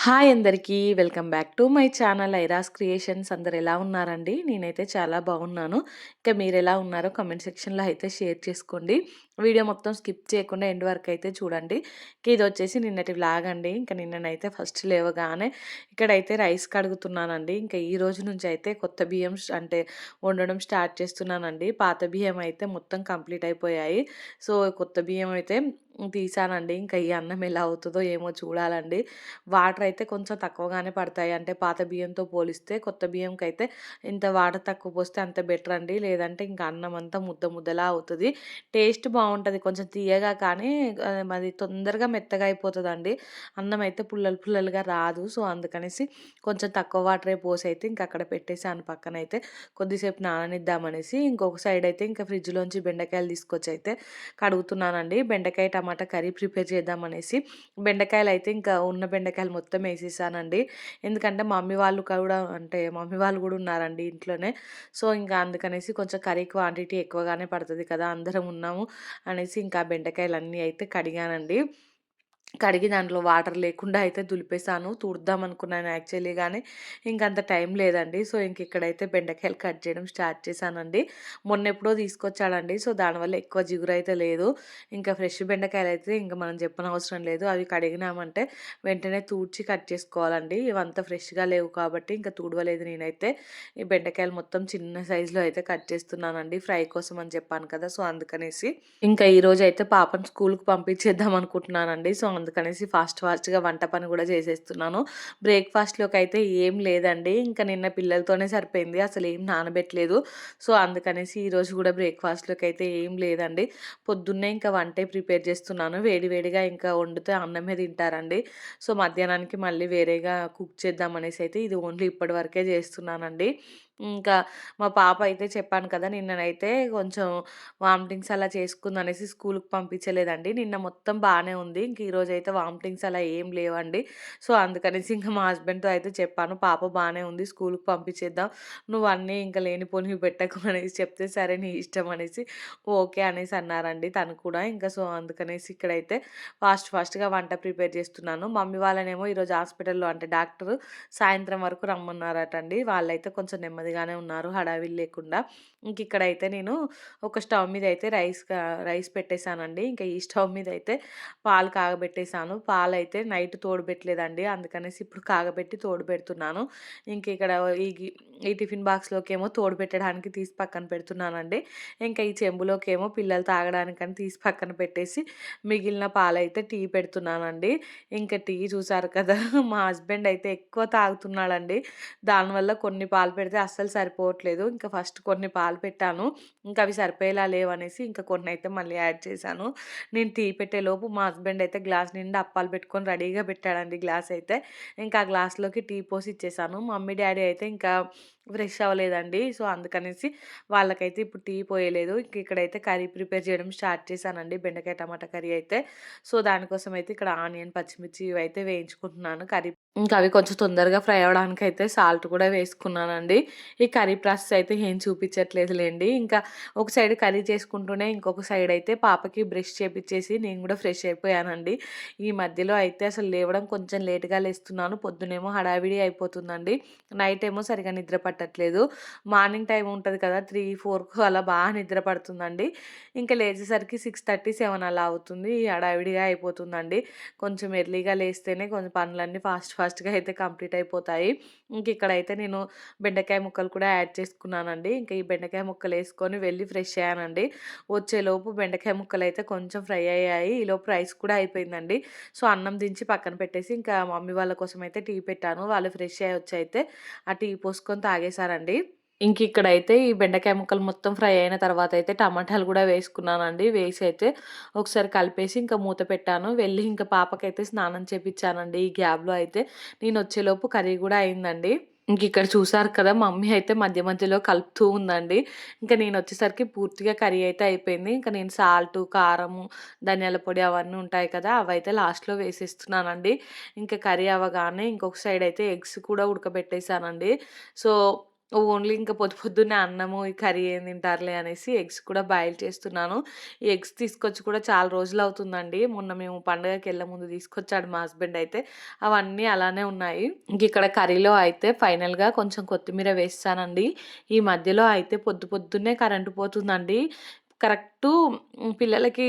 Hi అందరికీ. Welcome back to my channel Airas creations. అందరు ఎలా ఉన్నారండి? నేనైతే చాలా బాగున్నాను. ఇంకా మీరెలా ఉన్నారో కామెంట్ సెక్షన్‌లో అయితే షేర్ చేసుకోండి. వీడియో మొత్తం స్కిప్ చేయకుండా ఎండ్ వరకు అయితే చూడండి. ఇదొచ్చేసి నిన్నటి వ్లాగ్ అండి. ఇంకా నిన్ననైతే ఫస్ట్ లేవగానే ఇక్కడైతే రైస్ కడుగుతున్నానండి. ఇంకా ఈ రోజు నుంచి అయితే కొత్త బియ్యం అంటే వండడం స్టార్ట్ చేస్తున్నానండి. పాత బియ్యం అయితే మొత్తం కంప్లీట్ అయిపోయాయి. సో, కొత్త బియ్యం అయితే తీసానండి. ఇంకా ఈ అన్నం ఎలా అవుతదో ఏమో చూడాలండి. వాటర్ అయితే కొంచెం తక్కువగానే పడతాయి. అంటే పాత బియ్యంతో పోలిస్తే కొత్త బియ్యంకైతే ఇంత వాటర్ తక్కువ పోస్తే అంత బెటర్ అండి. లేదంటే ఇంక అన్నం అంతా ముద్ద ముద్దలా అవుతది. టేస్ట్ బావుంటది. కొంచెం తియ్యగా కానీ అది తొందరగా మెత్తగా అయిపోతదండి. అన్నం అయితే పుల్లలు పుల్లలుగా రాదు. సో, అందుకనేసి కొంచెం తక్కువ వాటరే పోసైతే ఇంక అక్కడ పెట్టేసాను పక్కనైతే. కొద్దిసేపు నాననిద్దామనేసి ఇంకొక సైడ్ అయితే ఇంకా ఫ్రిడ్జ్‌లోంచి బెండకాయలు తీసుకొచ్చైతే కడుగుతున్నానండి. బెండకాయ టమాటా కర్రీ ప్రిపేర్ చేద్దామనేసి బెండకాయలయితే ఇంకా ఉన్న బెండకాయలు మొత్తం ఏసేసానండి. ఎందుకంటే మమ్మీ వాళ్ళు కూడా అంటే మమ్మీ వాళ్ళు గూడా ఉన్నారండి ఇంట్లోనే. సో, ఇంకా అందుకనేసి కొంచెం కర్రీ క్వాంటిటీ ఎక్కువగానే పడతది కదా! అందరం ఉన్నాము అనేసి ఇంకా బెండకాయలన్నీ అయితే కడిగానండి. కడిగి దాంట్లో వాటర్ లేకుండా అయితే దులిపేసాను. తుడుద్దాం అనుకున్నాను యాక్చువల్లీ గానీ, ఇంకంత టైం లేదండి. సో, ఇక్కడైతే బెండకాయలు కట్ చేయడం స్టార్ట్ చేశానండి. మొన్నెప్పుడో తీసుకొచ్చాడండి. సో, దానివల్ల ఎక్కువ జిగురైతే లేదు. ఇంకా ఫ్రెష్ బెండకాయలైతే ఇంక మనం చెప్పనవసరం లేదు. అవి కడిగినామంటే వెంటనే తూడ్చి కట్ చేసుకోవాలండి. ఇవంతా ఫ్రెష్‌గా లేవు కాబట్టి ఇంక తుడవలేదు నేనైతే. ఈ బెండకాయలు మొత్తం చిన్న సైజులో అయితే కట్ చేస్తున్నానండి. ఫ్రై కోసం అని చెప్పాను కదా! సో, అందుకనేసి. ఇంకా ఈరోజైతే పాపను స్కూలుకి పంపించేద్దాం అనుకుంటున్నానండి. సో, అందుకనేసి ఫాస్ట్‌గా వంట పని గూడా చేసేస్తున్నాను. బ్రేక్‌ఫాస్ట్‌లోకైతే ఏం లేదండి. ఇంకా నిన్న పిల్లలతోనే సరిపోయింది. అసలేం నానబెట్టలేదు. సో, అందుకనేసి ఈరోజు గూడా బ్రేక్‌ఫాస్ట్‌లోకైతే ఏం లేదండి. పొద్దున్నే ఇంకా వంటే ప్రిపేర్ చేస్తున్నాను. వేడి వేడిగా ఇంకా వండితే అన్నమే తింటారండి. సో, మధ్యాహ్నానికి మళ్ళీ వేరేగా కుక్ చేద్దామనేసి అయితే ఇది ఓన్లీ ఇప్పటి వరకే చేస్తున్నానండి. ఇంకా మా పాప అయితే చెప్పాను కదా! నిన్ననైతే కొంచెం వామిటింగ్స్ అలా చేసుకుందనేసి స్కూలుకి పంపించలేదండి. నిన్న మొత్తం బానే ఉంది. ఇంక ఈరోజైతే వామిటింగ్స్ అలా ఏం లేవండి. సో, అందుకనేసి ఇంక మా హస్బెండ్‌తో అయితే చెప్పాను. పాప బానే ఉంది. స్కూలుకి పంపించేద్దాం. నువ్వు అన్నీ ఇంక లేనిపోనివి పెట్టకు అనేసి చెప్తే, సరే నీ ఇష్టం అనేసి ఓకే అనేసి అన్నారండి తను కూడా. ఇంకా సో, అందుకనేసి ఇక్కడైతే ఫాస్ట్‌గా వంట ప్రిపేర్ చేస్తున్నాను. మమ్మీ వాళ్ళనేమో ఈరోజు హాస్పిటల్‌లో అంటే డాక్టరు సాయంత్రం వరకు రమ్మన్నారటండి. వాళ్ళైతే కొంచెం నెమ్మదిగానే ఉన్నారు హడావిడి లేకుండా. ఇంకిక్కడైతే నేను ఒక స్టవ్ మీద అయితే రైస్ పెట్టేసానండి. ఇంకా ఈ స్టవ్ మీద అయితే పాలు కాగబెట్టేసాను. పాలైతే నైట్ తోడుబెట్టలేదండి. అందుకనేసి ఇప్పుడు కాగబెట్టి తోడుబెడుతున్నాను. ఇంకిక్కడ ఈ గి ఈ టిఫిన్ బాక్స్‌లోకేమో తోడుబెట్టడానికి తీసి పక్కన పెడుతున్నానండి. ఇంకా ఈ చెంబులోకేమో పిల్లలు తాగడానికని తీసి పక్కన పెట్టేసి మిగిలిన పాలైతే టీ పెడుతున్నానండి. ఇంకా టీ చూసారు కదా! మా హస్బెండ్ అయితే ఎక్కువ తాగుతున్నాడండి. దానివల్ల కొన్ని పాలు పెడితే అస్సలు సరిపోవట్లేదు. ఇంకా ఫస్ట్ కొన్ని పాలు పెట్టాను. ఇంకా అవి సరిపోయేలా లేవనేసి ఇంకా కొన్నైతే మళ్ళీ యాడ్ చేశాను. నేను టీ పెట్టేలోపు మా హస్బెండ్ అయితే గ్లాస్ నిండా అప్పాలు పెట్టుకొని రెడీగా పెట్టాడండి గ్లాస్ అయితే. ఇంకా ఆ గ్లాస్‌లోకి టీ పోసి ఇచ్చేసాను. మమ్మీ, డ్యాడీ అయితే ఇంకా ఫ్రెష్ అవ్వలేదండి. సో, అందుకనేసి వాళ్ళకైతే ఇప్పుడు టీ పోయలేదు. ఇక్కడైతే కర్రీ ప్రిపేర్ చేయడం స్టార్ట్ చేశానండి. బెండకాయ టమాటా కర్రీ అయితే. సో, దానికోసం అయితే ఇక్కడ ఆనియన్, పచ్చిమిర్చి ఇవైతే వేయించుకుంటున్నాను. ఇంకా అవి కొంచెం తొందరగా ఫ్రై అవ్వడానికైతే సాల్ట్ కూడా వేసుకున్నానండి. ఈ కర్రీ ప్రాసెస్ అయితే ఏం చూపించట్లేదులెండి. ఇంకా ఒక సైడ్ కర్రీ చేసుకుంటూనే ఇంకొక సైడ్ అయితే పాపకి బ్రష్ చేపిచ్చేసి నేను కూడా ఫ్రెష్ అయిపోయానండి. ఈ మధ్యలో అయితే అసలు లేవడం కొంచెం లేట్‌గా లేస్తున్నాను. పొద్దునేమో హడావిడి అయిపోతుందండి. నైట్ ఏమో సరిగ్గా నిద్ర పట్టట్లేదు. మార్నింగ్ టైమ్ ఉంటది కదా! 3, 4కు అలా బాగా నిద్ర పడుతుందండి. ఇంకా లేచేసరికి 6:30, 7 అలా అవుతుంది. హడావిడిగా అయిపోతుందండి. కొంచెం ఎర్లీగా లేస్తేనే కొంచెం పనులన్నీ ఫాస్ట్‌గా అయితే కంప్లీట్ అయిపోతాయి. ఇక్కడైతే నేను బెండకాయ ముక్కలు కూడా యాడ్ చేసుకున్నానండి. ఇంకా ఈ బెండకాయ ముక్కలేసుకొని వెళ్ళి ఫ్రెష్ అయ్యానండి. వచ్చేలోపు బెండకాయ ముక్కలైతే కొంచెం ఫ్రై అయ్యాయి. ఈలోపు రైస్ కూడా అయిపోయిందండి. సో, అన్నం దించి పక్కన పెట్టేసి ఇంకా మమ్మీ వాళ్ళ కోసం అయితే టీ పెట్టాను. వాళ్ళు ఫ్రెష్ అయ్యి వచ్చైతే ఆ టీ పోసుకొని తాగేశారండి. ఇక్కడైతే ఈ బెండకాయ ముక్కలు మొత్తం ఫ్రై అయిన తర్వాత అయితే టమాటాలు గూడా వేసుకున్నానండి. వేసి అయితే ఒకసారి కలిపేసి ఇంకా మూత పెట్టాను. వెళ్ళి ఇంకా పాపకైతే స్నానం చేపిచ్చానండి. ఈ గ్యాప్‌లో అయితే నేనొచ్చేలోపు కర్రీ గూడా అయిందండి. ఇక్కడ చూసారు కదా! మమ్మీ అయితే మధ్య మధ్యలో కలుపుతూ ఉందండి. ఇంకా నేనొచ్చేసరికి పూర్తిగా కర్రీ అయితే అయిపోయింది. ఇంకా నేను సాల్టు, కారము, ధనియాల పొడి అవన్నీ ఉంటాయి కదా! అవైతే లాస్ట్‌లో వేసేస్తున్నానండి. ఇంకా కర్రీ అవ్వగానే ఇంకొక సైడ్ అయితే ఎగ్స్ కూడా ఉడకబెట్టేసానండి. సో, ఓన్లీ ఇంక పొద్దున్నే అన్నము, ఈ కర్రీ ఏం తింటారులే అనేసి ఎగ్స్ కూడా బాయిల్ చేస్తున్నాను. ఈ ఎగ్స్ తీసుకొచ్చి కూడా చాలా రోజులవుతుందండి. మొన్న మేము పండగకెళ్ళే ముందు తీసుకొచ్చాడు మా హస్బెండ్ అయితే. అవన్నీ అలానే ఉన్నాయి. ఇంకిక్కడ కర్రీలో అయితే ఫైనల్‌గా కొంచెం కొత్తిమీర వేసేసానండి. ఈ మధ్యలో అయితే పొద్దున్నే కరెంట్ పోతుందండి. కరెక్టు పిల్లలకి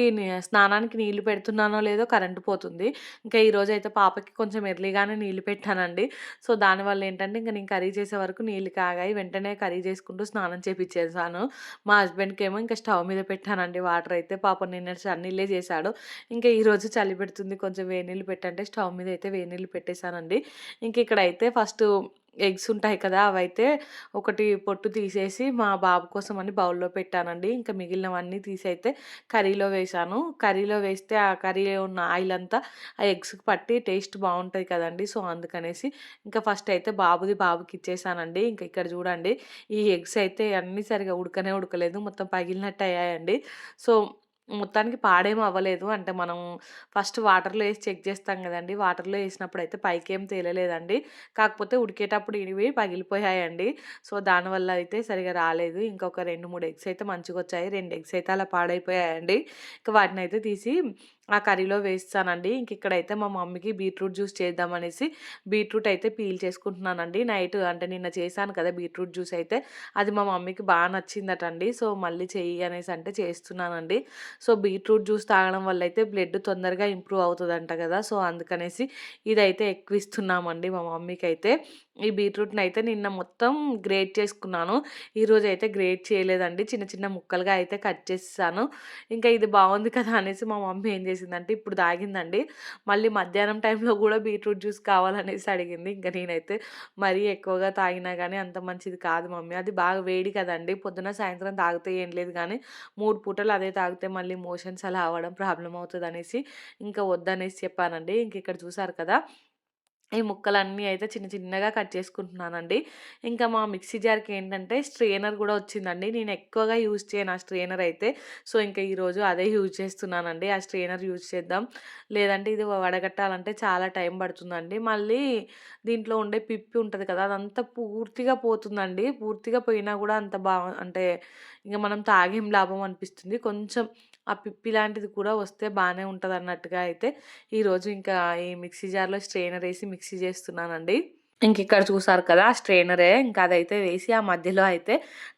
స్నానానికి నీళ్లు పెడుతున్నానో లేదో కరెంట్ పోతుంది. ఇంకా ఈరోజైతే పాపకి కొంచెం ఎర్లీగానే నీళ్లు పెట్టానండి. సో, దానివల్ల ఏంటంటే ఇంక నేను కర్రీ చేసే వరకు నీళ్లు కాగాయి. వెంటనే కర్రీ చేసుకుంటూ స్నానం చేపిచ్చేసాను. మా హస్బెండ్‌కేమో ఇంక స్టవ్ మీద పెట్టానండి వాటర్ అయితే. పాపం నిన్నటి చన్నీళ్ళే చేశాడు. ఇంకా ఈరోజు చలి పెడుతుంది కొంచెం వేడి నీళ్ళు పెట్టంటే స్టవ్ మీద అయితే వేడి నీళ్ళు పెట్టేసానండి. ఇంక ఇక్కడైతే ఫస్టు ఎగ్స్ ఉంటాయి కదా! అవైతే ఒకటి పొట్టు తీసేసి మా బాబు కోసమని బౌల్‌లో పెట్టానండి. ఇంకా మిగిలినవన్నీ తీసైతే కర్రీలో వేశాను. కర్రీలో వేస్తే ఆ కర్రీలో ఉన్న ఆయిల్ అంతా ఆ ఎగ్స్‌కి పట్టి టేస్ట్ బావుంటది కదండీ! సో, అందుకనేసి ఇంకా ఫస్ట్ అయితే బాబుకి ఇచ్చేసానండి. ఇంక ఇక్కడ చూడండి ఈ ఎగ్స్ అయితే అన్నీ సరిగ్గా ఉడకనే ఉడకలేదు. మొత్తం పగిలినట్టు అయ్యాయండి. సో, మొత్తానికి పాడేమి అవ్వలేదు. అంటే మనం ఫస్ట్ వాటర్‌లో ఏసి చెక్ చేస్తాం గదండీ! వాటర్‌లో ఏసినప్పుడయితే పైకేం తేలలేదండి. కాకపోతే ఉడికేటప్పుడు ఇవి పగిలిపోయాయండి. సో, దానివల్ల అయితే సరిగ్గా రాలేదు. ఇంకొక 2, 3 ఎగ్స్ అయితే మంచిగొచ్చాయి. 2 ఎగ్స్ అయితే అలా పాడైపోయాయండి. ఇక వాటినైతే తీసి ఆ కర్రీలో వేసేసానండి. ఇక్కడైతే మా మమ్మీకి బీట్రూట్ జ్యూస్ చేద్దామనేసి బీట్రూట్ అయితే పీల్ చేసుకుంటున్నానండి. నైట్ అంటే నిన్న చేశాను కదా! బీట్రూట్ జ్యూస్ అయితే అది మా మమ్మీకి నచ్చిందటండి. సో, మళ్ళీ చెయ్యి అనేసి అంటే చేస్తున్నానండి. సో, బీట్రూట్ జ్యూస్ తాగడం వల్ల అయితే బ్లడ్ తొందరగా ఇంప్రూవ్ అవుతదంట కదా! సో, అందుకనేసి ఇదైతే ఎక్కువ ఇస్తున్నామండి మా మమ్మీకైతే. ఈ బీట్రూట్‌నయితే నిన్న మొత్తం గ్రేట్ చేసుకున్నాను. ఈరోజైతే గ్రేట్ చేయలేదండి. చిన్న చిన్న ముక్కలుగా అయితే కట్ చేసేసాను. ఇంకా ఇది బావుంది కదా! అనేసి మా మమ్మీ ఏం చేసిందంటే ఇప్పుడు తాగిందండి. మళ్ళీ మధ్యాహ్నం టైంలో గూడా బీట్రూట్ జ్యూస్ కావాలనేసి అడిగింది. ఇంక నేనైతే మరీ ఎక్కువగా తాగినా గానీ అంత మంచిది కాదు మమ్మీ. అది బాగా వేడి కదండీ! పొద్దున, సాయంత్రం తాగితే ఏం లేదు గానీ 3 పూటలు అదే తాగితే మళ్ళీ మోషన్స్ అలా అవ్వడం ప్రాబ్లమ్ అవుతదనేసి ఇంకా వద్దనేసి చెప్పానండి. ఇంకిక్కడ చూసారు కదా! ఈ ముక్కలన్నీ అయితే చిన్న చిన్నగా కట్ చేసుకుంటున్నానండి. ఇంకా మా మిక్సీ జార్‌కి ఏంటంటే స్ట్రెయినర్ గూడా వచ్చిందండి. నేను ఎక్కువగా యూజ్ చేయను ఆ స్ట్రెయినర్ అయితే. సో, ఇంకా ఈరోజు అదే యూజ్ చేస్తున్నానండి. ఆ స్ట్రెయినర్ యూజ్ చేద్దాం. లేదంటే ఇది వడగట్టాలంటే చాలా టైం పడుతుందండి. మళ్ళీ దీంట్లో ఉండే పిప్పి ఉంటది కదా! అదంతా పూర్తిగా పోతుందండి. పూర్తిగా పోయినా గూడా అంత అంటే ఇంక మనం తాగేం లాభం అనిపిస్తుంది. కొంచెం ఆ పిప్పి లాంటిది కూడా వస్తే బానే ఉంటదన్నట్టుగా అయితే ఈరోజు ఇంకా ఈ మిక్సీ జార్‌లో స్ట్రెయినర్ ఏసి మిక్సీ చేస్తున్నానండి. ఇంకిక్కడ చూసారు కదా! ఆ స్ట్రెయినరే. ఇంకా అదైతే వేసి ఆ మధ్యలో అయితే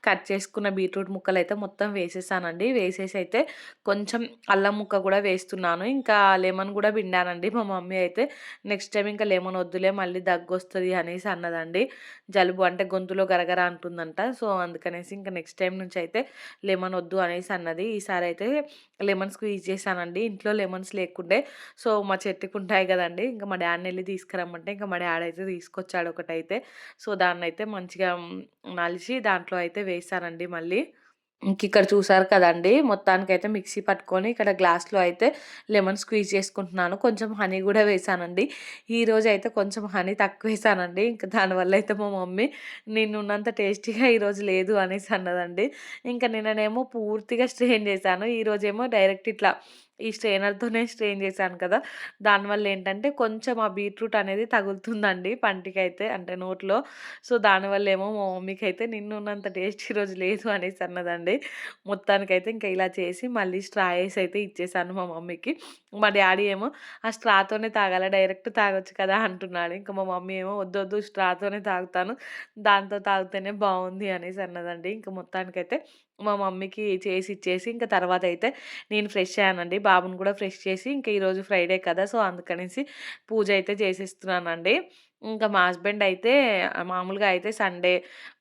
కట్ చేసుకున్న బీట్రూట్ ముక్కలైతే మొత్తం వేసేసానండి. వేసేసి అయితే కొంచెం అల్లం ముక్క గూడా వేస్తున్నాను. ఇంకా లెమన్ గూడా పిండానండి. మా మమ్మీ అయితే నెక్స్ట్ టైమ్ ఇంకా లెమన్ వద్దులే మళ్ళీ దగ్గొస్తది అనేసి అన్నదండి. జలుబు అంటే గొంతులో గరగర అంటుందంట. సో, అందుకనేసి ఇంకా నెక్స్ట్ టైమ్ నుంచి అయితే లెమన్ వద్దు అనేసి అన్నది. ఈసారైతే లెమన్ స్క్వీజ్ చేశానండి. ఇంట్లో లెమన్స్ లేకుండే. సో, మా చెట్టుకుంటాయి గదండీ! ఇంక మా డ్యాడీనెళ్లి తీసుకురమ్మంటే, ఇంక మా డ్యాడయితే తీసుకొచ్చాడు ఒకటైతే. సో, దాన్నయితే మంచిగా నలిచి దాంట్లో అయితే వేశానండి మళ్ళీ. ఇంకిక్కడ చూసారు కదండీ! మొత్తానికైతే మిక్సీ పట్టుకొని ఇక్కడ గ్లాస్‌లో అయితే లెమన్ స్క్వీజ్ చేసుకుంటున్నాను. కొంచెం హనీ గూడా వేశానండి. ఈరోజైతే కొంచెం హనీ తక్కువేశానండి. ఇంక దానివల్లయితే మా మమ్మీ నిన్నున్నంత టేస్టీగా ఈరోజు లేదు అనేసి అన్నదండి. ఇంక నిన్ననేమో పూర్తిగా స్ట్రెయిన్ చేశాను. ఈరోజేమో డైరెక్ట్ ఇట్లా ఈ స్ట్రెయినర్‌తోనే స్ట్రెయిన్ చేశాను కదా! దానివల్ల ఏంటంటే కొంచెం ఆ బీట్రూట్ అనేది తగులుతుందండి పంటికైతే అంటే నోట్లో. సో, దానివల్లేమో మా మమ్మీకైతే నిన్నున్నంత టేస్ట్ ఈరోజు లేదు అనేసి అన్నదండి. మొత్తానికైతే ఇంకా ఇలా చేసి మళ్ళీ స్ట్రా ఏసైతే ఇచ్చేసాను మా మమ్మీకి. మా డ్యాడీ ఏమో ఆ స్ట్రాతోనే తాగాలా డైరెక్ట్ తాగొచ్చు కదా! అంటున్నాడు. ఇంకా మా మమ్మీ ఏమో వద్దొద్దు స్ట్రాతోనే తాగుతాను. దాంతో తాగితేనే బావుంది అనేసి అన్నదండి. ఇంక మొత్తానికైతే మా మమ్మీకి చేసి ఇచ్చేసి ఇంక తర్వాతయితే నేను ఫ్రెష్ అయ్యానండి. బాబుని కూడా ఫ్రెష్ చేసి ఇంక ఈరోజు ఫ్రైడే కదా! సో, అందుకనేసి పూజ అయితే చేసేస్తున్నానండి. ఇంకా మా హస్బెండ్ అయితే మామూలుగా అయితే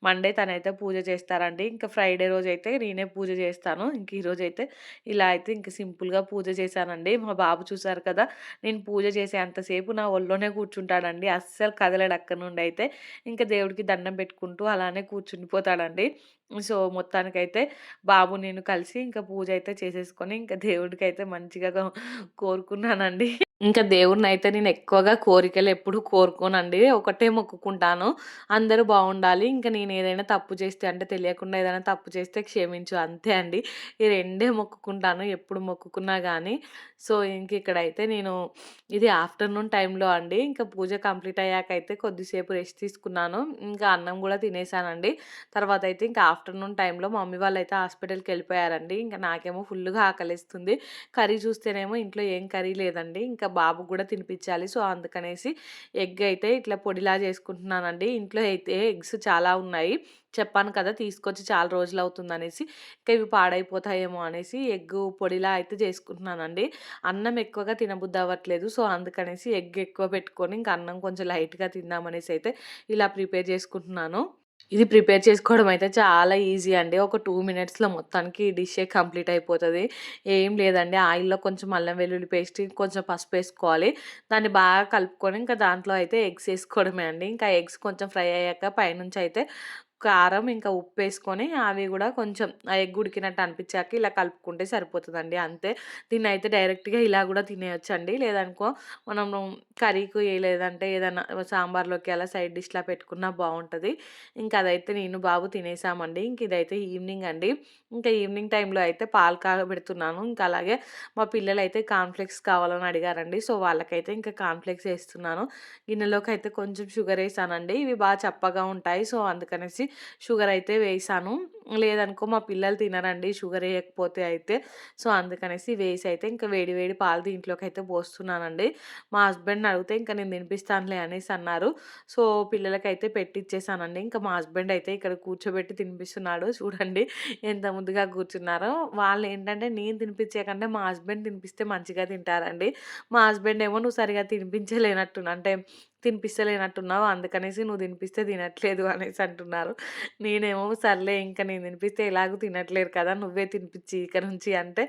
మండే తనైతే పూజ చేస్తారండి. ఇంకా ఫ్రైడే రోజైతే నేనే పూజ చేస్తాను. ఇంక ఈరోజైతే ఇలా అయితే ఇంక సింపుల్‌గా పూజ చేశానండి. మా బాబు చూసారు కదా! నేను పూజ చేసేంత సేపు నా ఒళ్ళోనే కూర్చుంటాడండి. అస్సలు కదలడు అక్కడి నుండైతే. ఇంక దేవుడికి దండం పెట్టుకుంటూ అలానే కూర్చుండిపోతాడండి. సో, మొత్తానికైతే బాబు నేను కలిసి ఇంకా పూజ అయితే చేసేసుకొని ఇంకా దేవుడికైతే మంచిగా కోరుకున్నానండి. ఇంకా దేవుడినైతే నేను ఎక్కువగా కోరికలు ఎప్పుడు కోరుకోనండి. ఒకటే మొక్కుకుంటాను. అందరూ బావుండాలి. ఇంక నేను ఏదైనా తప్పు చేస్తే అంటే తెలియకుండా ఏదైనా తప్పు చేస్తే క్షమించు అంతే అండి. ఈ రెండే మొక్కుకుంటాను ఎప్పుడు మొక్కుకున్నా గానీ. సో, ఇంక ఇక్కడైతే నేను ఇది ఆఫ్టర్‌నూన్ టైంలో అండి. ఇంకా పూజ కంప్లీట్ అయ్యాకైతే కొద్దిసేపు రెస్ట్ తీసుకున్నాను. ఇంకా అన్నం గూడా తినేసానండి. తర్వాతయితే ఇంకా ఆఫ్టర్‌నూన్ టైంలో మా మమ్మీ వాళ్ళైతే హాస్పిటల్‌కెళ్ళిపోయారండి. ఇంక నాకేమో ఫుల్లుగా ఆకలేస్తుంది. కర్రీ చూస్తేనేమో ఇంట్లో ఏం కర్రీ లేదండి. ఇంకా బాబుకి గూడా తినిపించాలి. సో, అందుకనేసి ఎగ్ అయితే ఇట్లా పొడిలా చేసుకుంటున్నానండి. ఇంట్లో అయితే ఎగ్స్ చాలా ఉన్నాయి. చెప్పాను కదా! తీసుకొచ్చి చాలా రోజులవుతుందనేసి. ఇంకా ఇవి పాడైపోతాయేమో అనేసి ఎగ్గు పొడిలా అయితే చేసుకుంటున్నానండి. అన్నం ఎక్కువగా తినబుద్దవ్వట్లేదు. సో, అందుకనేసి ఎగ్ ఎక్కువ పెట్టుకొని ఇంక అన్నం కొంచెం లైట్‌గా తిందామనేసి అయితే ఇలా ప్రిపేర్ చేసుకుంటున్నాను. ఇది ప్రిపేర్ చేసుకోవడం అయితే చాలా ఈజీ అండి. ఒక 2 మినిట్స్‌లో మొత్తానికి ఈ డిషే కంప్లీట్ అయిపోతది. ఏం లేదండి ఆయిల్‌లో కొంచెం అల్లం వెల్లుల్లి పేస్ట్, కొంచెం పసుపేసుకోవాలి. దాన్ని బాగా కలుపుకొని ఇంకా దాంట్లో అయితే ఎగ్స్ ఏసుకోవడమే అండి. ఇంకా ఎగ్స్ కొంచెం ఫ్రై అయ్యాక పైనుంచయితే కారం, ఇంకా ఉప్పేసుకొని అవి గూడా కొంచెం ఆ ఎగ్ ఉడికినట్టు అనిపిచ్చాక ఇలా కలుపుకుంటే సరిపోతదండి అంతే. దీన్నయితే డైరెక్ట్‌గా ఇలా గూడా తినేయొచ్చండి. లేదనుకో మనము కర్రీకి లేదంటే ఏదన్నా సాంబార్‌లోకి అలా సైడ్ డిష్‌లా పెట్టుకున్నా బావుంటది. ఇంక అదైతే నేను, బాబు తినేసామండి. ఇంక ఇదైతే ఈవినింగ్ అండి. ఇంకా ఈవినింగ్ టైంలో అయితే పాలు కాగబెడుతున్నాను. ఇంకా అలాగే మా పిల్లలైతే కార్న్‌ఫ్లెక్స్ కావాలని అడిగారండి. సో, వాళ్ళకైతే ఇంకా కార్న్‌ఫ్లెక్స్ ఏస్తున్నాను. గిన్నెలోకైతే కొంచెం షుగరేసానండి. ఇవి చప్పగా ఉంటాయి. సో, అందుకనేసి షుగరయితే వేశాను. లేదనుకో మా పిల్లలు తినరండి షుగరేయకపోతే అయితే. సో, అందుకనేసి వేసైతే ఇంకా వేడి వేడి పాలు దీంట్లోకైతే పోస్తున్నానండి. మా హస్బెండ్‌ని అడిగితే ఇంక నేను తినిపిస్తానులే అనేసి అన్నారు. సో, పిల్లలకైతే పెట్టిచ్చేసానండి. ఇంకా మా హస్బెండ్ అయితే ఇక్కడ కూర్చోబెట్టి తినిపిస్తున్నాడు. చూడండి ఎంత ముద్దుగా కూర్చున్నారో. వాళ్ళేంటంటే నేను తినిపించే కంటే మా హస్బెండ్ తినిపిస్తే మంచిగా తింటారండి. మా హస్బెండ్ ఏమో "నువ్వు సరిగ్గా తినిపించలేనట్టున్నా అంటే తినిపిస్తలేనట్టున్నావు. అందుకనేసి నువ్వు తినిపిస్తే తినట్లేదు" అనేసి అంటున్నారు. నేనేమో సర్లే ఇంక నేను తినిపిస్తే ఎలాగో తినట్లేరు కదా! నువ్వే తినిపిచ్చి ఇక నుంచి అంటే,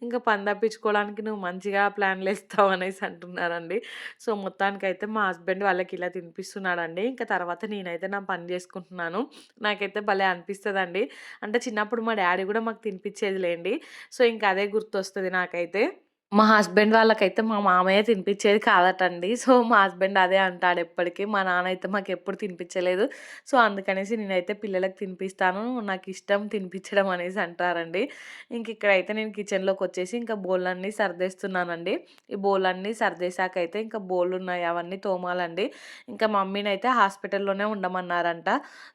ఇంక పని తప్పించుకోవడానికి నువ్వు మంచిగా ప్లాన్‌లేస్తావు అనేసి అంటున్నారండి. సో, మొత్తానికైతే మా హస్బెండ్ వాళ్ళకి ఇలా తినిపిస్తున్నాడండి. ఇంక తర్వాత నేనైతే నా పని జేసుకుంటున్నాను. నాకైతే భలే అనిపిస్తదండి. అంటే చిన్నప్పుడు మా డ్యాడీ గూడా మాకు తినిపిచ్చేది లేండి. సో, ఇంక అదే గుర్తొస్తది నాకైతే. మా హస్బెండ్ వాళ్ళకైతే మా మామయ్య తినిపిచ్చేది కాదటండి. సో, మా హస్బెండ్ అదే అంటాడు ఎప్పటికి. మా నాన్న అయితే మాకెప్పుడు తినిపిచ్చలేదు. సో, అందుకనేసి నేనైతే పిల్లలకి తినిపిస్తాను. నాకిష్టం తినిపిచ్చడం అనేసి అంటారండి. ఇంకిక్కడైతే నేను కిచెన్‌లోకొచ్చేసి ఇంకా బోనులన్నీ సర్దేస్తున్నానండి. ఈ బోనులన్నీ సర్దేశాకైతే ఇంకా బోనులున్నాయి అవన్నీ తోమాలండి. ఇంకా మమ్మీనైతే హాస్పిటల్‌లోనే ఉండమన్నారంట.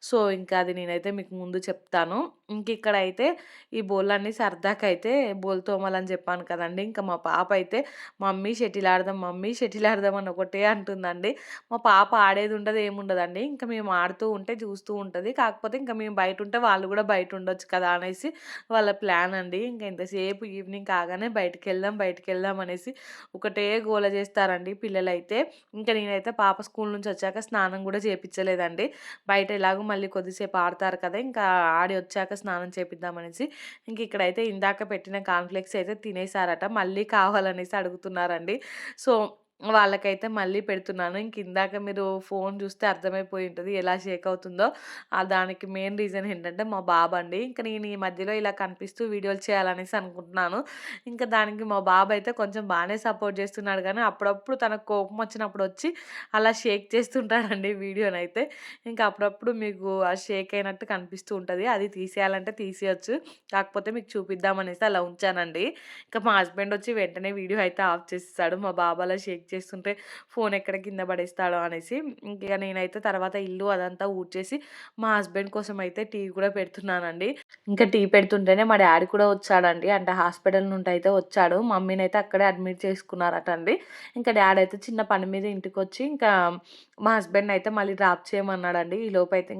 సో, ఇంకా అది నేనైతే మీకు ముందు చెప్తాను. ఇంకిక్కడైతే ఈ బోనులన్నీ సర్దాకైతే బోలు తోమాలని చెప్పాను కదండీ! ఇంకా మా పాప అయితే మమ్మీ షటిల్ ఆడదాం, మమ్మీ షటిల్ ఆడదాం అని ఒకటే అంటుందండి. మా పాప ఆడేది ఉండదు, ఏముండదండి. ఇంకా మేము ఆడుతూ ఉంటే చూస్తూ ఉంటది. కాకపోతే ఇంకా మేము బయటుంటే వాళ్ళు కూడా బయట ఉండొచ్చు కదా! అనేసి వాళ్ళ ప్లాన్ అండి. ఇంక ఎంతసేపు ఈవినింగ్ కాగానే బయటికెళ్దాం, బయటికెళ్దాం అనేసి ఒకటే గోల చేస్తారండి పిల్లలైతే. ఇంక నేనైతే పాప స్కూల్ నుంచి వచ్చాక స్నానం కూడా చేపిచ్చలేదండి. బయట ఎలాగో మళ్ళీ కొద్దిసేపు ఆడతారు కదా! ఇంకా ఆడి వచ్చాక స్నానం చేపిద్దామనేసి ఇక్కడైతే ఇందాక పెట్టిన కాన్‌ఫ్లెక్స్ అయితే తినేసారట. మళ్ళీ కావాలనేసి అడుగుతున్నారండి. సో, వాళ్ళకైతే మళ్ళీ పెడుతున్నాను. ఇందాక మీరు ఫోను చూస్తే అర్థమైపోయి ఉంటది ఎలా షేక్ అవుతుందో. దానికి మెయిన్ రీజన్ ఏంటంటే మా బాబండి. నేను ఈ మధ్యలో ఇలా కనిపిస్తూ వీడియోలు చేయాలనేసి అనుకుంటున్నాను. దానికి మా బాబయితే కొంచెం బానే సపోర్ట్ చేస్తున్నాడు గానీ, అప్పుడప్పుడు తనకు కోపం వచ్చినప్పుడు వచ్చి అలా షేక్ చేస్తుంటాడండి వీడియోనైతే. అప్పుడప్పుడు మీకు షేక్ అయినట్టు కనిపిస్తూ ఉంటది. అది తీసేయాలంటే తీసేయొచ్చు. కాకపోతే మీకు చూపిద్దామనేసి అలా ఉంచానండి. మా హస్బెండ్ వచ్చి వెంటనే వీడియో అయితే ఆఫ్ చేసేసాడు. మా బాబు అలా షేక్ చేస్తుంటే ఫోన్ ఎక్కడ కింద పడేస్తాడో అనేసి. నేనైతే తర్వాత ఇల్లు అదంతా ఊడ్చేసి మా హస్బెండ్ కోసం అయితే టీ కూడా పెడుతున్నానండి. టీ పెడుతుంటేనే మా డ్యాడీ కూడా వచ్చాడండి. అంటే హాస్పిటల్ నుండి అయితే వచ్చాడు. మమ్మీనైతే అక్కడే అడ్మిట్ చేసుకున్నారటండి. డ్యాడీ అయితే చిన్న పని మీద ఇంటికొచ్చి మా హస్బెండ్‌నయితే మళ్ళీ డ్రాప్ చేయమన్నాడండి. ఈలోపైతే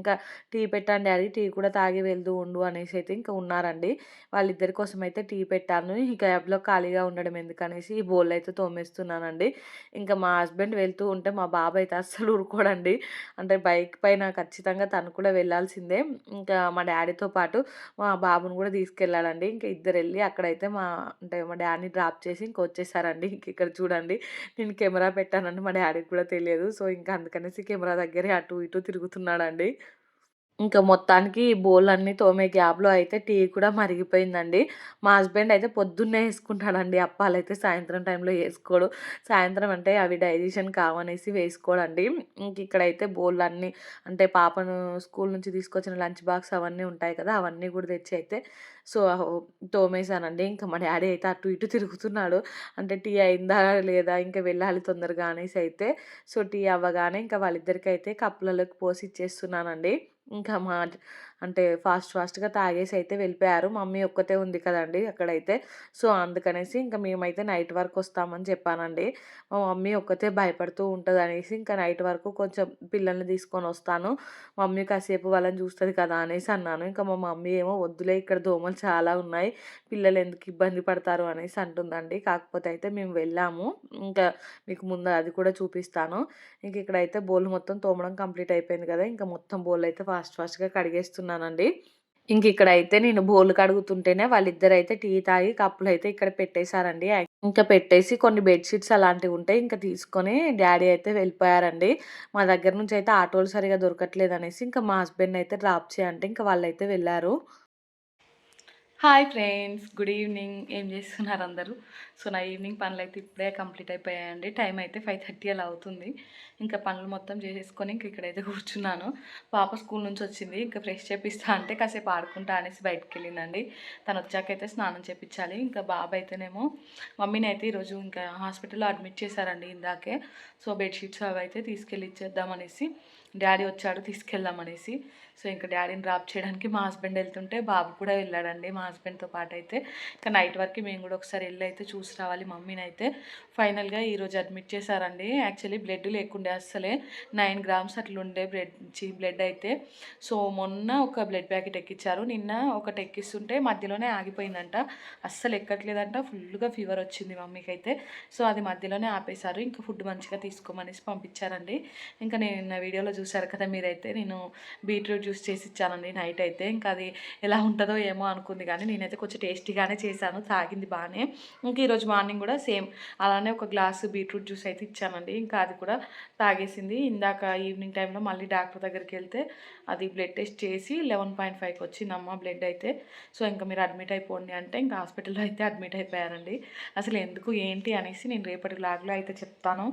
టీ పెట్టాను డ్యాడీ టీ కూడా తాగి వెళ్తూ ఉండు అనేసి అయితే ఉన్నారండి. వాళ్ళిద్దరి కోసం అయితే టీ పెట్టాను. ఈ గ్యాప్‌లో ఖాళీగా ఉండడం ఎందుకనేసి ఈ బోళ్ళైతే తోమేస్తున్నానండి. మా హస్బెండ్ వెళ్తూ ఉంటే మా బాబయితే అస్సలు ఊరుకోడండి. అంటే బైక్ పైన ఖచ్చితంగా తను కూడా వెళ్ళాల్సిందే. మా డ్యాడీతో పాటు మా బాబుని కూడా తీసుకెళ్ళాడండి. ఇద్దరెళ్లి అక్కడైతే అంటే మా డ్యాడీని డ్రాప్ చేసి వచ్చేసారండి. ఇక్కడ చూడండి నేను కెమెరా పెట్టానని మా డ్యాడీకి కూడా తెలియదు. సో, అందుకనేసి కెమెరా దగ్గరే అటు ఇటు తిరుగుతున్నాడండి. ఇంకా మొత్తానికి ఈ బోళ్ళన్నీ తోమే గ్యాప్‌లో అయితే టీ కూడా మరిగిపోయిందండి. మా హస్బెండ్ అయితే పొద్దున్నే యేసుకుంటాడండి అప్పాలైతే సాయంత్రం టైంలో యేసుకోడు. సాయంత్రం అంటే అవి డైజెషన్ కావనేసి వేసుకోడండి. ఇంక ఇక్కడైతే బోళ్ళన్నీ అంటే పాపను స్కూల్ నుంచి తీసుకొచ్చిన లంచ్ బాక్స్ అవన్నీ ఉంటాయి కదా! అవన్నీ కూడా తెచ్చి అయితే సో, తోమేసానండి. ఇంకా మా డ్యాడీ అయితే అటు ఇటు తిరుగుతున్నాడు. అంటే టీ అయిందా లేదా ఇంకా వెళ్ళాలి తొందరగా అనేసి అయితే. సో, టీ అవ్వగానే ఇంకా వాళ్ళిద్దరికైతే కప్పులలోకి పోసి ఇచ్చేస్తున్నానండి. ఇంకా అంటే ఫాస్ట్‌గా తాగేసి అయితే వెళ్ళిపోయారు. మమ్మీ ఒక్కతే ఉంది కదండీ అక్కడైతే. సో, అందుకనేసి ఇంక మేమైతే నైట్ వరకు వస్తామని చెప్పానండి. మా మమ్మీ ఒక్కతే భయపడుతూ ఉంటదనేసి ఇంకా నైట్ వరకు కొంచెం పిల్లల్ని తీసుకొనొస్తాను. మమ్మీ కాసేపు వాళ్ళని చూస్తది కదా అనేసి అన్నాను. ఇంకా మా మమ్మీ ఏమో వద్దులే ఇక్కడ దోమలు చాలా ఉన్నాయి. పిల్లలు ఎందుకు ఇబ్బంది పడతారు అనేసి అంటుందండి. కాకపోతే అయితే మేము వెళ్ళాము. ఇంకా మీకు ముందు అది కూడా చూపిస్తాను. ఇంక ఇక్కడైతే బోల్ మొత్తం తోమడం కంప్లీట్ అయిపోయింది కదా! ఇంకా మొత్తం బోళ్ళైతే ఫాస్ట్‌గా కడిగేస్తున్నానండి. ఇంకిక్కడైతే నేను బోళ్ళు కడుగుతుంటేనే వాళ్ళిద్దరైతే టీ తాగి కప్పులైతే ఇక్కడ పెట్టేశారండి. ఇంకా పెట్టేసి కొన్ని బెడ్ షీట్స్ అలాంటివుంటే ఇంక తీసుకొని డ్యాడీ అయితే వెళ్ళిపోయారండి. మా దగ్గర నుంచయితే ఆటోలు సరిగ్గా దొరకట్లేదనేసి ఇంకా మా హస్బెండ్‌నయితే డ్రాప్ చేయంటే ఇంక వాళ్ళైతే వెళ్లారు. Hi friends. Good evening. ఏం చేస్తున్నారు అందరూ? సో, నా ఈవినింగ్ పనులైతే ఇప్పుడే కంప్లీట్ అయిపోయాయండి. టైం అయితే 5:30 అలా అవుతుంది. ఇంకా పనులు మొత్తం చేసేసుకొని ఇంక ఇక్కడైతే కూర్చున్నాను. పాప స్కూల్ నుంచి వచ్చింది. ఇంకా ఫ్రెష్ చేపిస్తా అంటే కాసేపు ఆడుకుంటా అనేసి బయటికెళ్ళిందండి. తను వచ్చాకైతే స్నానం చేపించాలి. ఇంకా బాబు అయితేనేమో మమ్మీని అయితే ఈరోజు ఇంకా హాస్పిటల్‌లో అడ్మిట్ చేశారండి ఇందాకే. సో, బెడ్‌షీట్స్ అవైతే తీసుకెళ్ళి ఇచ్చేద్దామనేసి డ్యాడీ వచ్చాడు తీసుకెళ్దామనేసి. సో, ఇంక డ్యాడీని డ్రాప్ చేయడానికి మా హస్బెండ్ వెళ్తుంటే బాబు కూడా వెళ్ళాడండి మా హస్బెండ్‌తో పాటయితే. ఇక నైట్ వరకు మేము కూడా ఒకసారి ఎళ్లి అయితే చూసి రావాలి మమ్మీనైతే. ఫైనల్‌గా ఈరోజు అడ్మిట్ చేశారండి. యాక్చువల్లీ బ్లడ్ లేకుండే అస్సలే. 9 గ్రామ్స్ అట్లుండే బ్లడ్ అయితే. సో, మొన్న ఒక బ్లడ్ ప్యాకెట్ ఎక్కిచ్చారు. నిన్న ఒకటి ఎక్కిస్తుంటే మధ్యలోనే ఆగిపోయిందంట. అస్సలు ఎక్కట్లేదంట. ఫుల్‌గా ఫీవర్ వచ్చింది మమ్మీకైతే. సో, అది మధ్యలోనే ఆపేశారు. ఇంక ఫుడ్ మంచిగా తీసుకోమనేసి పంపించారండి. ఇంకా నేను నిన్న వీడియోలో చూసారు కదా మీరైతే నేను బీట్రూట్ జ్యూస్ చేసి ఇచ్చానండి నైట్ అయితే. ఇంకా అది ఎలా ఉంటుందో ఏమో అనుకుంది కానీ నేనైతే కొంచెం టేస్టీగానే చేశాను. తాగింది బాగానే. ఇంక ఈరోజు మార్నింగ్ కూడా సేమ్ అలానే ఒక గ్లాసు బీట్రూట్ జ్యూస్ అయితే ఇచ్చానండి. ఇంకా అది కూడా తాగేసింది. ఇందాక ఈవినింగ్ టైంలో మళ్ళీ డాక్టర్ దగ్గరికి వెళ్తే అది బ్లడ్ టెస్ట్ చేసి 11.5కి వచ్చిందమ్మ బ్లడ్ అయితే. సో, ఇంకా మీరు అడ్మిట్ అయిపోండి అంటే ఇంకా హాస్పిటల్‌లో అయితే అడ్మిట్ అయిపోయారండి. అసలు ఎందుకు ఏంటి అనేసి నేను రేపటి వ్లాగ్‌లో అయితే చెప్తాను.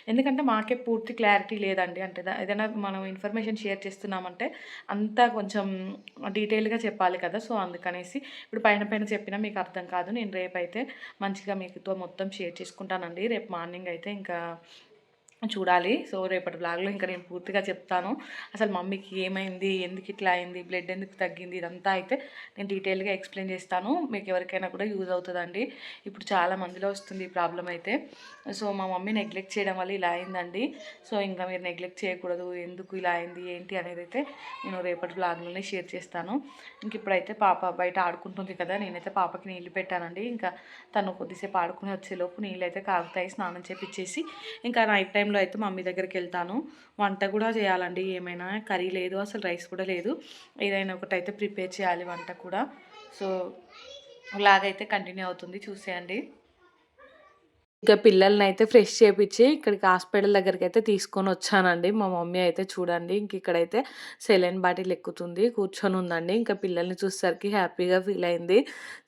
ఎందుకంటే మాకే పూర్తి క్లారిటీ లేదండి. అంటే ఏదైనా మనం ఇన్ఫర్మేషన్ షేర్ చేస్తున్నామంటే అంతా కొంచెం డీటెయిల్‌గా చెప్పాలి కదా! సో, అందుకనేసి ఇప్పుడు పైన చెప్పినా మీకు అర్థం కాదు. నేను రేపైతే మంచిగా మీతో మొత్తం షేర్ చేసుకుంటానండి. రేపు మార్నింగ్ అయితే ఇంకా చూడాలి. సో, రేపటి వ్లాగ్‌లో ఇంకా నేను పూర్తిగా చెప్తాను. అసలు మమ్మీకి ఏమైంది? ఎందుకు ఇట్లా అయింది? బ్లడ్ ఎందుకు తగ్గింది? ఇదంతా అయితే నేను డీటెయిల్‌గా ఎక్స్‌ప్లెయిన్ చేస్తాను. మీకు ఎవరికైనా కూడా యూజ్ అవుతదండి. ఇప్పుడు చాలా మందిలో వస్తుంది ఈ ప్రాబ్లమ్ అయితే. సో, మా మమ్మీ నెగ్లెక్ట్ చేయడం వల్ల ఇలా అయిందండి. సో, ఇంకా మీరు నెగ్లెక్ట్ చేయకూడదు. ఎందుకు ఇలా అయింది? ఏంటి అనేదైతే నేను రేపటి వ్లాగ్‌లోనే షేర్ చేస్తాను. ఇంక ఇప్పుడైతే పాప బయట ఆడుకుంటుంది కదా! నేనైతే పాపకి నీళ్లు పెట్టానండి. ఇంకా తను కొద్దిసేపు ఆడుకుని వచ్చేలోపు నీళ్ళైతే కాగుతాయి. స్నానం చేపిచ్చేసి ఇంకా నైట్ టైంలో అయితే మమ్మీ దగ్గరికెళ్తాను. వంట కూడా చేయాలండి ఏమైనా. కర్రీ లేదు, అసలు రైస్ కూడా లేదు. ఏదైనా ఒకటైతే ప్రిపేర్ చేయాలి వంట కూడా. సో, వ్లాగ్ కంటిన్యూ అవుతుంది చూసేయండి. ఇక పిల్లలనైతే ఫ్రెష్ చేపిచ్చి ఇక్కడికి హాస్పిటల్ దగ్గరికైతే తీసుకొనొచ్చానండి. మా మమ్మీ అయితే చూడండి ఇంకిక్కడైతే సెలైన్ బాటిల్ ఎక్కుతుంది. కూర్చొనుందండి. ఇంకా పిల్లల్ని చూసేసరికి హ్యాపీగా ఫీల్ అయింది.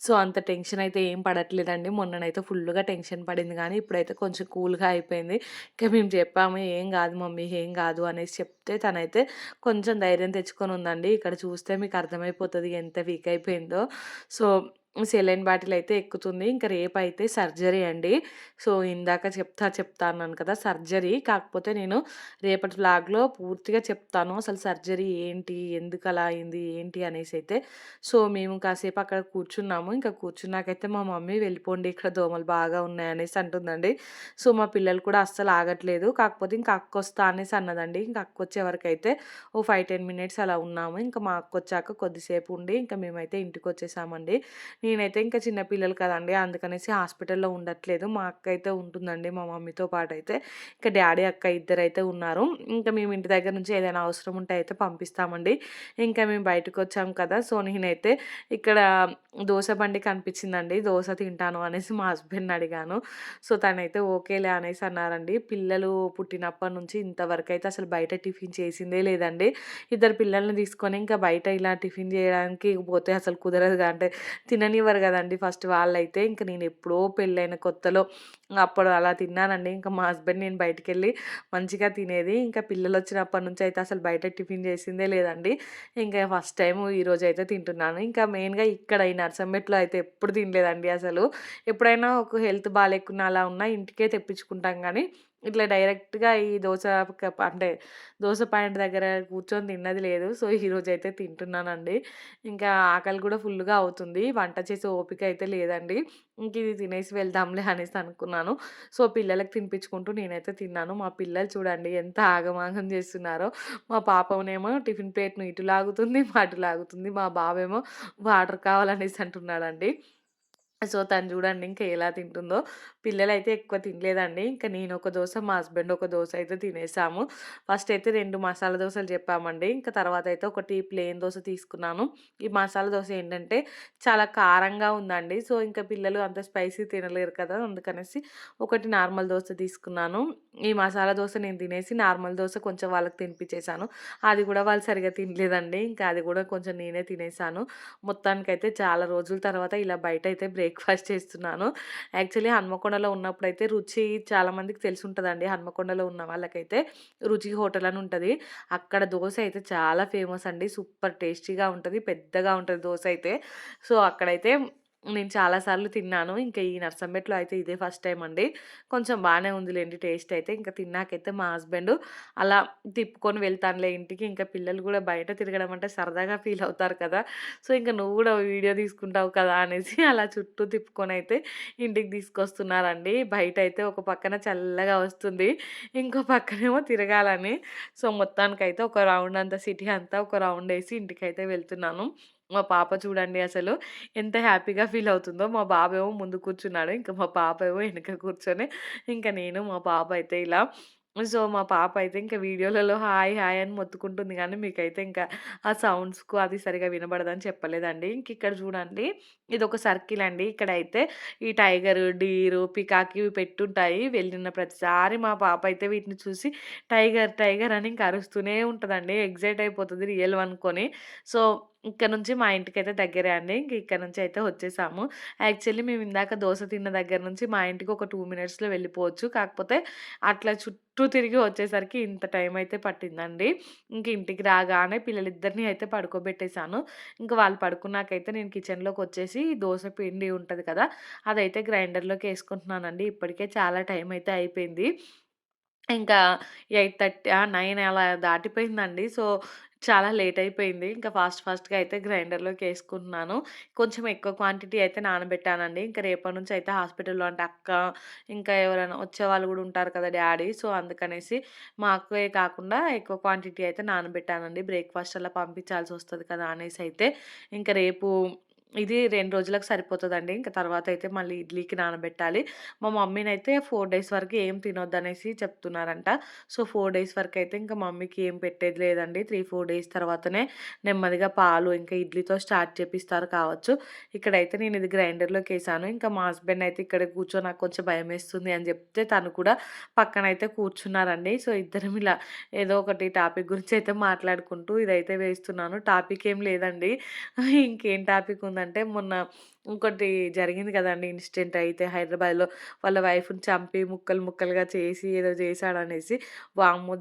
సో, అంత టెన్షన్ అయితే ఏం పడట్లేదండి. మొన్ననైతే ఫుల్లుగా టెన్షన్ పడింది గానీ, ఇప్పుడైతే కొంచెం కూల్‌గా అయిపోయింది. ఇక మేము చెప్పాము, "ఏం గాదు మమ్మీ, ఏం గాదు" అనేసి చెప్తే తనైతే కొంచెం ధైర్యం తెచ్చుకొనుందండి. ఇక్కడ చూస్తే మీకు అర్థమైపోతది ఎంత వీక్ అయిపోయిందో. సో, సెలైన్ బాటిల్ అయితే ఎక్కుతుంది. ఇంక రేపైతే సర్జరీ అండి. సో, ఇందాక చెప్తా అన్నాను కదా! సర్జరీ. కాకపోతే నేను రేపటి వ్లాగ్‌లో పూర్తిగా చెప్తాను. అసలు సర్జరీ ఏంటి? ఎందుకలా అయింది? ఏంటి? అనేసైతే. సో, మేము కాసేపు అక్కడ కూర్చున్నాము. ఇంకా కూర్చున్నాకైతే మా మమ్మీ వెళ్ళిపోండి ఇక్కడ దోమలు బాగా ఉన్నాయనేసి అంటుందండి. సో, మా పిల్లలు కూడా అస్సలు ఆగట్లేదు. కాకపోతే ఇంక అక్కొస్తా అనేసి అన్నదండి. ఇంక అక్కొచ్చే వరకైతే ఓ 5, 10 మినిట్స్ అలా ఉన్నాము. ఇంకా మా అక్కొచ్చాక కొద్దిసేపు ఉండి ఇంకా మేమైతే ఇంటికొచ్చేసామండి. నేనైతే ఇంకా చిన్న పిల్లలు కదండీ! అందుకనేసి హాస్పిటల్‌లో ఉండట్లేదు. మా అక్క అయితే ఉంటుందండి మా మమ్మీతో పాటయితే. ఇంకా డ్యాడీ, అక్క ఇద్దరైతే ఉన్నారు. ఇంకా మేము ఇంటి దగ్గర నుంచి ఏదైనా అవసరం ఉంటే అయితే పంపిస్తామండి. ఇంకా మేము బయటకొచ్చాం కదా! సో, నేనైతే ఇక్కడ దోస బండి కనిపించిందండి. దోస తింటాను అనేసి మా హస్బెండ్‌ని అడిగాను. సో, తనైతే ఓకేలే అనేసి అన్నారండి. పిల్లలు పుట్టినప్పటి నుంచి ఇంతవరకైతే అసలు బయట టిఫిన్ చేసిందే లేదండి. ఇద్దరు పిల్లల్ని తీసుకొని ఇంకా బయట ఇలా టిఫిన్ చేయడానికి పోతే అసలు కుదరదుగా. అంటే తిననివ్వరు గదండీ ఫస్ట్ వాళ్ళైతే. ఇంక నేనెప్పుడో పెళ్ళైన కొత్తలో అప్పుడు అలా తిన్నానండి. ఇంకా మా హస్బెండ్ నేను బయటికెళ్ళి మంచిగా తినేది. ఇంకా పిల్లలొచ్చినప్పటి నుంచి అయితే అసలు బయట టిఫిన్ చేసిందే లేదండి. ఇంకా ఫస్ట్ టైము ఈరోజైతే తింటున్నాను. ఇంకా మెయిన్‌గా ఇక్కడ ఈ నర్సంపేటలో అయితే ఎప్పుడు తినలేదండి అసలు. ఎప్పుడైనా ఒక హెల్త్ బాలేకున్నా అలా ఉన్నా ఇంటికే తెప్పించుకుంటాం గానీ, ఇట్లా డైరెక్ట్‌గా ఈ దోస అంటే దోస పాయింట్ దగ్గర కూర్చొని తిన్నది లేదు. సో, ఈరోజైతే తింటున్నానండి. ఇంకా ఆకలి కూడా ఫుల్‌గా అవుతుంది. వంట చేసే ఓపిక అయితే లేదండి. ఇంక ఇది తినేసి వెళ్దాంలే అనేసి అనుకున్నాను. సో, పిల్లలకి తినిపించుకుంటూ నేనైతే తిన్నాను. మా పిల్లలు చూడండి ఎంత ఆగమాగం చేస్తున్నారో. మా పాపనేమో టిఫిన్ ప్లేట్‌ని ఇటు లాగుతుంది, అటు లాగుతుంది. మా బాబేమో వాటర్ కావాలనేసి అంటున్నాడండి. సో, తను జూడండి ఇంక ఎలా తింటుందో. పిల్లలైతే ఎక్కువ తినలేదండి. ఇంక నేనొక దోస, మా హస్బెండ్ ఒక దోస అయితే తినేసాము. ఫస్ట్ అయితే 2 మసాలా దోసలు చెప్పామండి. ఇంక తర్వాతయితే ఒకటి ప్లెయిన్ దోస తీసుకున్నాను. ఈ మసాలా దోస ఏంటంటే చాలా కారంగా ఉందండి. సో, ఇంక పిల్లలు అంత స్పైసీ తినలేరు కదా! అందుకనేసి ఒకటి నార్మల్ దోస తీసుకున్నాను. ఈ మసాలా దోస నేను తినేసి నార్మల్ దోస కొంచెం వాళ్ళకి తినిపించేసాను. అది గూడా వాళ్ళు సరిగ్గా తినలేదండి. ఇంకా అది గూడా కొంచెం నేనే తినేసాను. మొత్తానికైతే చాలా రోజుల తర్వాత ఇలా బయటైతే బ్రేక్‌ఫాస్ట్ చేస్తున్నాను. యాక్చువల్లీ హన్మకొండలో ఉన్నప్పుడైతే రుచి చాలా మందికి తెలిసుంటదండి. హన్మకొండలో ఉన్న వాళ్ళకైతే రుచి హోటల్ అని ఉంటది. అక్కడ దోస అయితే చాలా ఫేమస్ అండి. సూపర్ టేస్టీగా ఉంటది. పెద్దగా ఉంటది దోస అయితే. సో, అక్కడైతే నేను చాలా సార్లు తిన్నాను. ఇంకా ఈ నర్సంపేటలో అయితే ఇదే ఫస్ట్ టైమ్ అండి. కొంచెం బానే ఉందిలెండి టేస్ట్ అయితే. ఇంక తిన్నాకైతే మా హస్బెండు అలా తిప్పుకొని వెళ్తానులే ఇంటికి. ఇంకా పిల్లలు గూడా బయట తిరగడం అంటే సరదాగా ఫీల్ అవుతారు కదా! సో, ఇంక నువ్వు గూడా వీడియో తీసుకుంటావు కదా! అనేసి అలా చుట్టూ తిప్పుకొనైతే ఇంటికి తీసుకొస్తున్నారండి. బయటైతే ఒక పక్కన చల్లగా వస్తుంది. ఇంకో పక్కనేమో తిరగాలని. సో, మొత్తానికైతే ఒక రౌండ్ అంతా సిటీ అంతా ఒక రౌండేసి ఇంటికైతే వెళ్తున్నాను. మా పాప చూడండి అసలు ఎంత హ్యాపీగా ఫీల్ అవుతుందో. మా బాబేమో ముందు కూర్చున్నాడు. ఇంకా మా పాప ఏమో వెనక కూర్చొని ఇంక నేను మా పాప అయితే ఇలా సో, మా పాప అయితే ఇంక వీడియోలలో హాయ్, హాయ్ అని మొత్తుకుంటుంది గానీ మీకైతే ఇంకా ఆ సౌండ్స్‌కు అది సరిగ్గా వినబడదని చెప్పలేదండి. ఇంకిక్కడ చూడండి ఇదొక సర్కిల్ అండి. ఇక్కడైతే ఈ టైగరు, డీరు, పికాక్ ఇవి పెట్టుంటాయి. వెళ్ళిన ప్రతిసారి మా పాప అయితే వీటిని చూసి టైగర్, టైగర్ అని ఇంక అరుస్తూనే ఉంటదండి. ఎక్సైట్ అయిపోతది రియల్‌వి అనుకోని. సో, ఇక్కడ నుంచి మా ఇంటికైతే దగ్గరే అండి. ఇంక ఇక్కడ నుంచి అయితే వచ్చేసాము. యాక్చువల్లీ మేము ఇందాక దోస తిన్న దగ్గర నుంచి మా ఇంటికి ఒక 2 మినిట్స్‌లో వెళ్ళిపోవచ్చు. కాకపోతే అట్లా చుట్టూ తిరిగి వచ్చేసరికి ఇంత టైం అయితే పట్టిందండి. ఇంక ఇంటికి రాగానే పిల్లలిద్దరిని అయితే పడుకోబెట్టేసాను. ఇంక వాళ్ళు పడుకున్నాకైతే నేను కిచెన్‌లోకొచ్చేసి దోస పిండి ఉంటది కదా! అదైతే గ్రైండర్‌లోకేసుకుంటున్నానండి. ఇప్పటికే చాలా టైం అయితే అయిపోయింది. ఇంకా 8:30 9 అలా దాటిపోయిందండి. సో, చాలా లేట్ అయిపోయింది. ఇంకా ఫాస్ట్‌గా అయితే గ్రైండర్‌లోకేసుకుంటున్నాను. కొంచెం ఎక్కువ క్వాంటిటీ అయితే నానబెట్టానండి. ఇంక రేపటి నుంచి అయితే హాస్పిటల్‌లో అంటే అక్క, ఇంకా ఎవరైనా వచ్చేవాళ్ళు గూడా ఉంటారు కదా! డ్యాడీ. సో, అందుకనేసి మా అక్కయ్యే కాకుండా ఎక్కువ క్వాంటిటీ అయితే నానబెట్టానండి. బ్రేక్‌ఫాస్ట్ అలా పంపించాల్సొస్తది కదా! అనేసైతే. ఇంక రేపు ఇది 2 రోజులకు సరిపోతదండి. ఇంక తర్వాతయితే మళ్ళీ ఇడ్లీకి నానబెట్టాలి. మా మమ్మీనైతే 4 డేస్ వరకు ఏం తినొద్దనేసి చెప్తున్నారంట. సో, 4 డేస్ వరకైతే ఇంక మమ్మీకి ఏం పెట్టేది లేదండి. 3, 4 డేస్ తర్వాతనే నెమ్మదిగా పాలు ఇంకా ఇడ్లీతో స్టార్ట్ చేపిస్తారు కావచ్చు. ఇక్కడైతే నేనిది గ్రైండర్‌లోకేసాను. ఇంకా మా హస్బెండ్ అయితే ఇక్కడ కూర్చో నాకు కొంచెం భయమేస్తుంది అని చెప్తే తను కూడా పక్కనైతే కూర్చున్నారండి. సో, ఇద్దరం ఇలా ఏదో ఒకటి టాపిక్ గురించయితే మాట్లాడుకుంటూ ఇదైతే వేస్తున్నాను. టాపిక్ ఏం లేదండి. ఇంకేం టాపిక్ ఉందంటే మొన్న ఇంకోటి జరిగింది కదండీ ఇన్సిడెంట్ అయితే హైదరాబాద్‌లో వాళ్ళ వైఫ్‌ని చంపి ముక్కలు ముక్కలుగా చేసి ఏదో చేశాడనేసి. వామ్మో!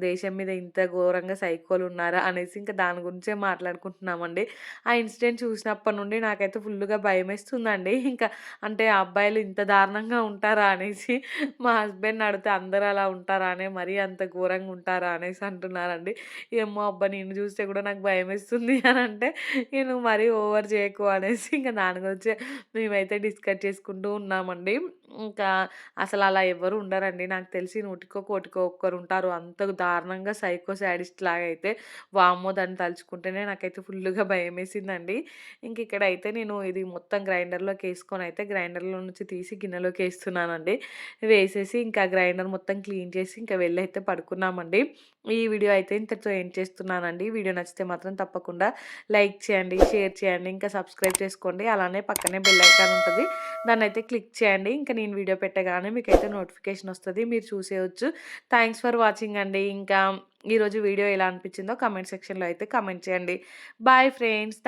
దేశం మీద ఇంత ఘోరంగా సైకోలున్నారా అనేసి ఇంకా దాని గురించే మాట్లాడుకుంటున్నామండి. ఆ ఇన్సిడెంట్ చూసినప్పటి నుండి నాకైతే ఫుల్లుగా భయమేస్తుందండి. ఇంకా అంటే ఆ అబ్బాయిలు ఇంత దారుణంగా ఉంటారా అనేసి మా హస్బెండ్‌ని అడిగితే అందరూ అలా ఉంటారానే మరీ అంత ఘోరంగా ఉంటారా అనేసి అంటున్నారండి. ఏమో అబ్బా! నిన్ను చూస్తే కూడా నాకు భయమేస్తుంది అనంటే, "నువ్వు మరీ ఓవర్ చేయకు" అనేసి ఇంక దాని గురించి మేమైతే డిస్కస్ చేసుకుంటూ ఉన్నామండి. ఇంకా అసలలా ఎవ్వరు ఉండరండి. నాకు తెలిసి నూటికో, కోటికో ఒక్కరుంటారు. అంత దారుణంగా సైకో శాడిస్ట్ లాగైతే వామ్మో! దాన్ని తలుచుకుంటేనే నాకైతే ఫుల్లుగా భయమేసిందండి. ఇక్కడైతే నేను ఇది మొత్తం గ్రైండర్‌లోకేసుకొనైతే గ్రైండర్‌లో నుంచి తీసి గిన్నెలోకేస్తున్నానండి. వేసేసి ఇంకా గ్రైండర్ మొత్తం క్లీన్ చేసి ఇంకా వెళ్ళైతే పడుకున్నామండి. ఈ వీడియో అయితే ఇంతటితో ఎండ్ చేస్తున్నానండి. వీడియో నచ్చితే మాత్రం తప్పకుండా లైక్ చేయండి, షేర్ చేయండి, ఇంకా సబ్స్క్రైబ్ చేసుకోండి. అలానే పక్కనే బెల్ ఐకాన్ ఉంటది. దాన్నైతే క్లిక్ చేయండి. ఇంకా నేను వీడియో పెట్టగానే మీకైతే నోటిఫికేషన్ వస్తది. మీరు చూసేయొచ్చు. థాంక్స్ ఫర్ వాచింగ్ అండి. ఇంకా ఈరోజు వీడియో ఎలా అనిపించిందో కామెంట్ సెక్షన్‌లో అయితే కామెంట్ చేయండి. Bye friends.